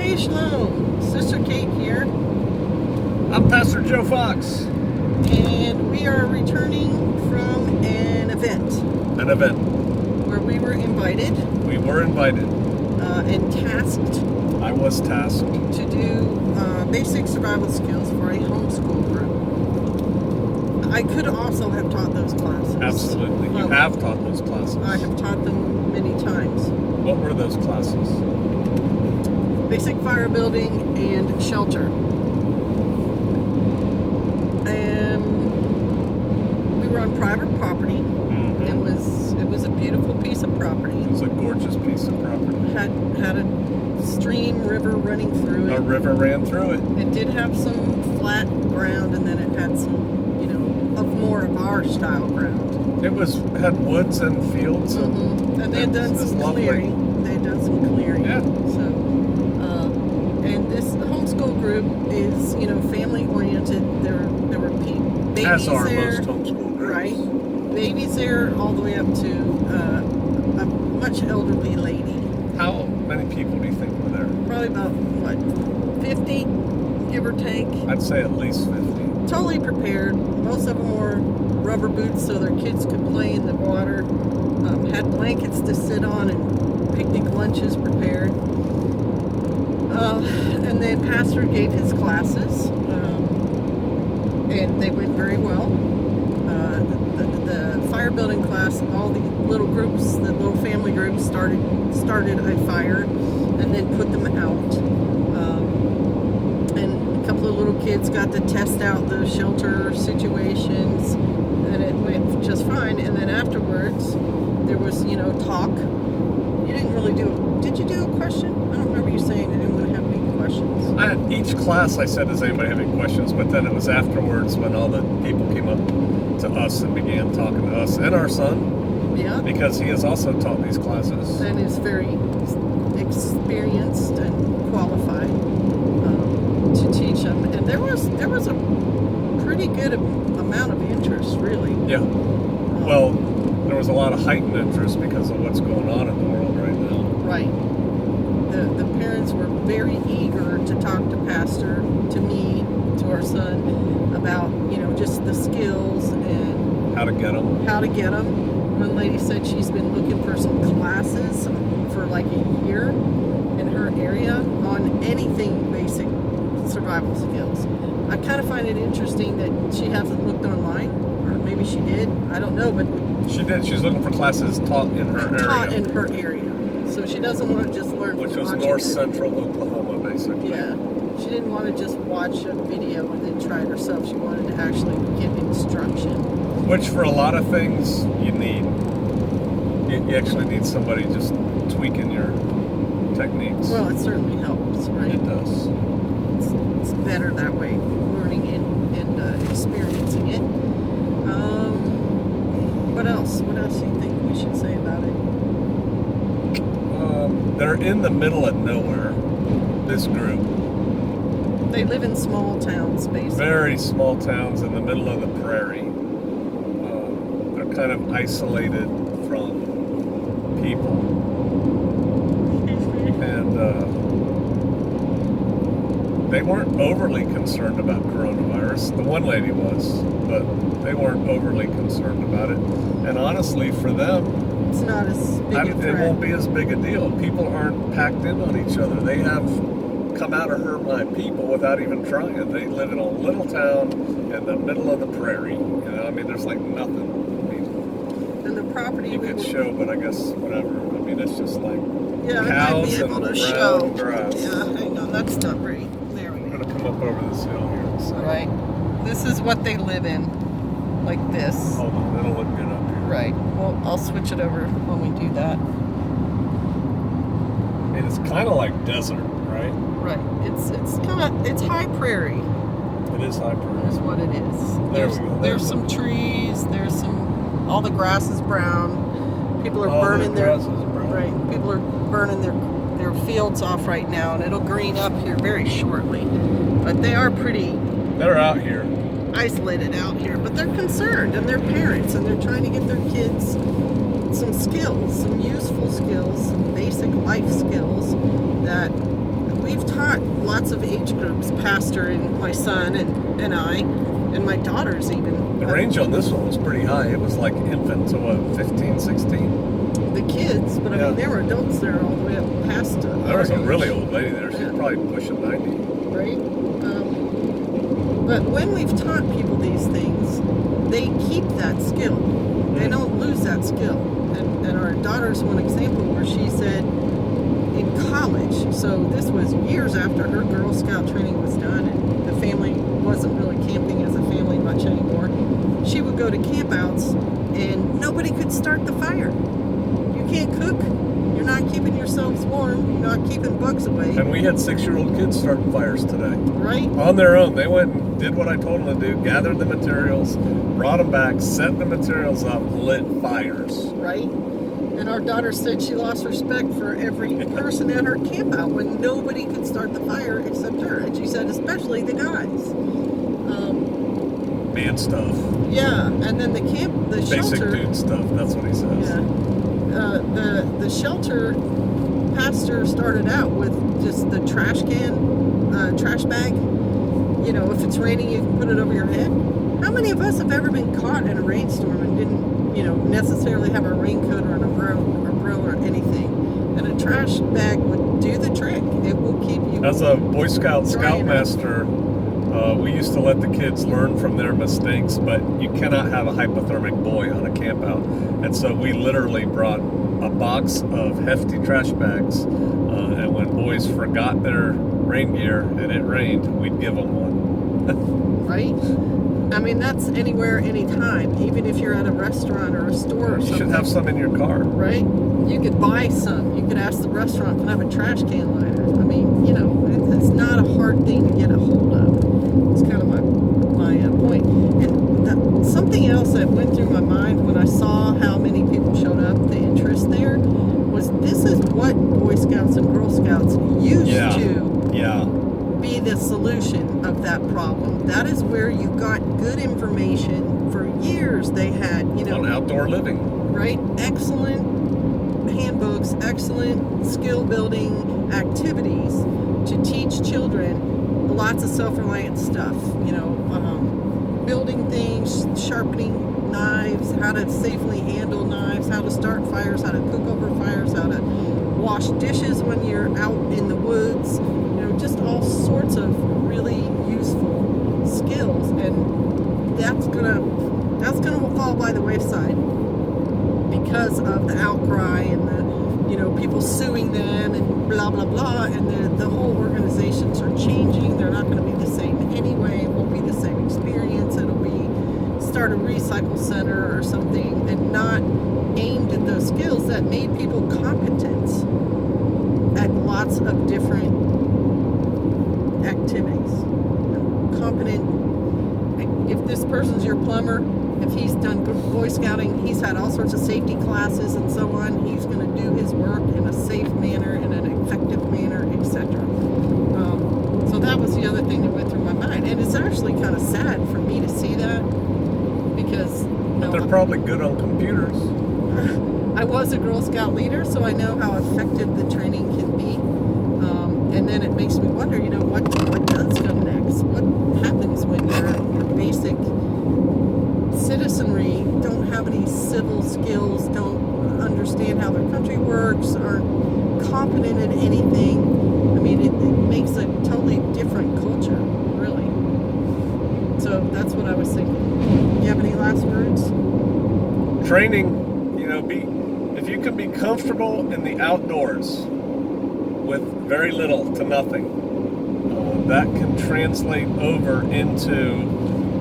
Hey, Shalom. Sister Kate here. I'm Pastor Joe Fox. And we are returning from an event. An event. Where we were invited. We were invited. And tasked. I was tasked. To do basic survival skills for a homeschool group. I could also have taught those classes. Absolutely. You have taught those classes. I have taught them many times. What were those classes? Basic fire building and shelter. And we were on private property. Mm-hmm. It was a beautiful piece of property. It was a gorgeous piece of property. Had a stream, river running through it. A river ran through it. It did have some flat ground, and then it had some, more of our style ground. It had woods and fields. Mm-hmm. And they had done some clearing. They had done some clearing. Yeah. So, and the homeschool group is, family oriented. There were babies as are there, most homeschool groups. right? Babies there, all the way up to a much elderly lady. How many people do you think were there? Probably about 50, give or take. I'd say at least 50. Totally prepared. Most of them wore rubber boots so their kids could play in the water. Had blankets to sit on and picnic lunches prepared. And then pastor gave his classes, and they went very well. The fire building class, all the little groups, the little family groups started a fire and then put them out. And a couple of little kids got to test out the shelter situations, and it went just fine. And then afterwards, there was, talk. You didn't really did you do a question? I don't remember you saying anyone have any questions. Each class I said, does anybody have any questions? But then it was afterwards when all the people came up to us and began talking to us and our son. Yeah. Because he has also taught these classes. And is very experienced and qualified to teach them. And there was a pretty good amount of interest, really. Yeah. Well, there was a lot of heightened interest because of what's going on in the world right now. Right. The parents were very eager to talk to Pastor, to me, to our son, about, just the skills and how to get them. One lady said she's been looking for some classes for like a year in her area on anything basic survival skills. I kind of find it interesting that she hasn't looked online, or maybe she did. I don't know, but she did. She's looking for classes taught in her area. So she doesn't want to just learn. Which was north central Oklahoma, basically. Yeah. She didn't want to just watch a video and then try it herself. She wanted to actually get instruction. Which for a lot of things you need. You actually need somebody just tweaking your techniques. Well, it certainly helps, right? It does. It's better that way, learning and experiencing it. What else? What else do you think we should say about it? They're in the middle of nowhere, this group. They live in small towns, basically. Very small towns in the middle of the prairie. They're kind of isolated from people. And they weren't overly concerned about coronavirus. The one lady was, but they weren't overly concerned about it. And honestly, for them, it's not as big a threat. It won't be as big a deal. People aren't packed in on each other. They have come out of her my people without even trying. They live in a little town in the middle of the prairie. There's like nothing. And the property you could show, but I guess whatever. It's just like cows and brown grass. Yeah, hang on. That's not very. There we go. I'm gonna come up over this hill here. Right. This is what they live in, like this. Hold on, it'll look good up here. Right. Well, I'll switch it over when we do that. It's kind of like desert, right? Right. It's high prairie. It is high prairie. That's what it is. There's some trees. There's all the grass is brown. People are burning their fields off right now, and it'll green up here very shortly. But they're out here. Isolated out here, but they're concerned, and they're parents, and they're trying to get their kids some useful skills, some basic life skills that we we've taught lots of age groups, Pastor and my son and I, and my daughters even. The range on this one was pretty high. It was like infant to what, 15, 16? The kids, but I Yeah. mean, there were adults there all the way up past There was a our really age. old lady there. She's Yeah. probably pushing 90. Right? But when we've taught people these things, they keep that skill. They don't lose that skill. And our daughter's one example where she said in college, so this was years after her Girl Scout training was done and the family wasn't really camping as a family much anymore, she would go to campouts and nobody could start the fire. You can't cook. You're not keeping yourselves warm. You're not keeping bugs away. And we had 6-year-old kids starting fires today. Right? On their own. They went and did what I told them to do, gathered the materials, brought them back, set the materials up, lit fires. Right? And our daughter said she lost respect for every person at her camp out when nobody could start the fire except her. And she said, especially the guys. Man stuff. Yeah, and then the Basic shelter. dude stuff. That's what he says. Yeah. The shelter pastor started out with just the trash bag. You know, if it's raining, you can put it over your head. How many of us have ever been caught in a rainstorm and didn't, necessarily have a raincoat or an umbrella or anything? And a trash bag would do the trick. It will keep you. As a Boy Scout dry enough. Scoutmaster, we used to let the kids learn from their mistakes, but you cannot have a hypothermic boy on a camp out. And so we literally brought a box of hefty trash bags, and when boys forgot their rain gear and it rained, we'd give them one. Right? I mean, that's anywhere, anytime. Even if you're at a restaurant or a store or You something. should have some in your car. Right? You could buy some. You could ask the restaurant, can I have a trash can liner? I mean, it's not a hard thing to get a hold of. It's kind of my point. And something else that went through my mind when I saw how many people showed up, the interest there, was this is what Boy Scouts and Girl Scouts used to Yeah. be the solution of that problem. That is where you got good information. For years they had, On outdoor living. right? Excellent handbooks, excellent skill building activities to teach children lots of self-reliant stuff. Building things, sharpening knives, how to safely handle knives, how to start fires, how to cook over fires, how to wash dishes when you're out in the woods. Just all sorts of really useful skills, and that's gonna fall by the wayside because of the outcry and the people suing them and blah blah blah, and the whole organizations are changing. They're not going to be the same anyway. It won't be the same experience. It'll be start a recycle center or something, and not aimed at those skills that made people competent at lots of different activities. Competent. If this person's your plumber, if he's done Boy Scouting, he's had all sorts of safety classes and so on, he's going to do his work in a safe manner, in an effective manner, etc. So that was the other thing that went through my mind, and it's actually kind of sad for me to see that, because But they're probably good on computers. I was a Girl Scout leader, so I know how effective the training can be. And then it makes me wonder, what does come next? What happens when your basic citizenry don't have any civil skills, don't understand how their country works, aren't competent at anything? I mean, it makes a totally different culture, really. So that's what I was thinking. You have any last words? Training, if you can be comfortable in the outdoors with very little to nothing, that can translate over into,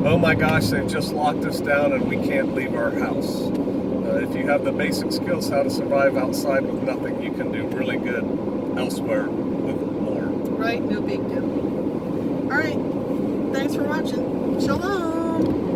oh my gosh, they've just locked us down and we can't leave our house. If you have the basic skills how to survive outside with nothing, you can do really good elsewhere with more. Right? No big deal. All right. Thanks for watching. Shalom.